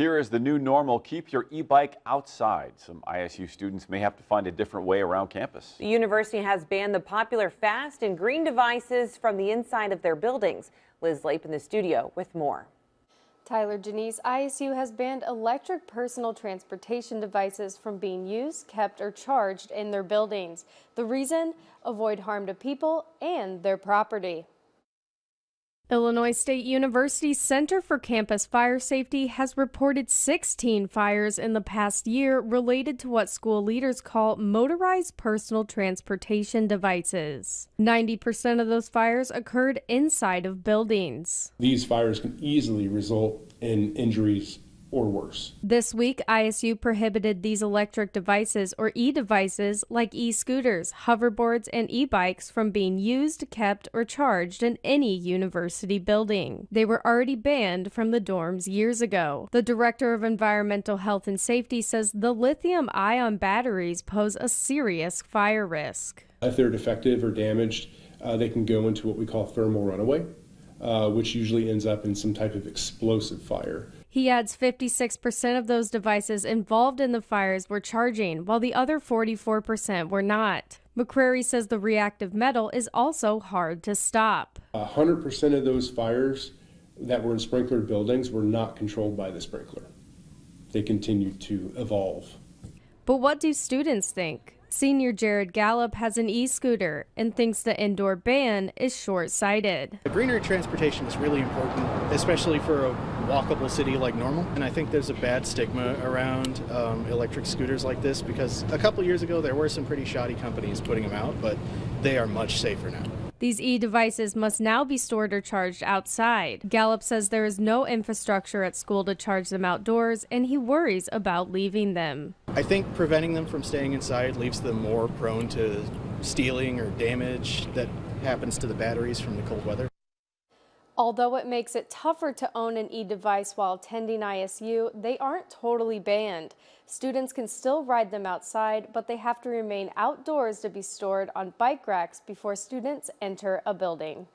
Here is the new normal. Keep your e-bike outside. Some ISU students may have to find a different way around campus. The university has banned the popular fast and green devices from the inside of their buildings. Liz Lape in the studio with more. Tyler, Janice, ISU has banned electric personal transportation devices from being used, kept, or charged in their buildings. The reason? Avoid harm to people and their property. Illinois State University's Center for Campus Fire Safety has reported 16 fires in the past year related to what school leaders call motorized personal transportation devices. 90% of those fires occurred inside of buildings. These fires can easily result in injuries or worse. This week, ISU prohibited these electric devices, or e-devices, like e-scooters, hoverboards, and e-bikes from being used, kept, or charged in any university building. They were already banned from the dorms years ago. The director of Environmental Health and Safety says the lithium-ion batteries pose a serious fire risk. If they're defective or damaged, they can go into what we call thermal runaway, which usually ends up in some type of explosive fire. He adds 56% of those devices involved in the fires were charging, while the other 44% were not. McCrary says the reactive metal is also hard to stop. 100% of those fires that were in sprinkler buildings were not controlled by the sprinkler. They continued to evolve. But what do students think? Senior Jared Gallup has an e-scooter and thinks the indoor ban is short-sighted. The greener transportation is really important, especially for a walkable city like Normal. And I think there's a bad stigma around electric scooters like this because a couple years ago there were some pretty shoddy companies putting them out, but they are much safer now. These e-devices must now be stored or charged outside. Gallup says there is no infrastructure at school to charge them outdoors, and he worries about leaving them. I think preventing them from staying inside leaves them more prone to stealing or damage that happens to the batteries from the cold weather. Although it makes it tougher to own an e-device while attending ISU, they aren't totally banned. Students can still ride them outside, but they have to remain outdoors to be stored on bike racks before students enter a building.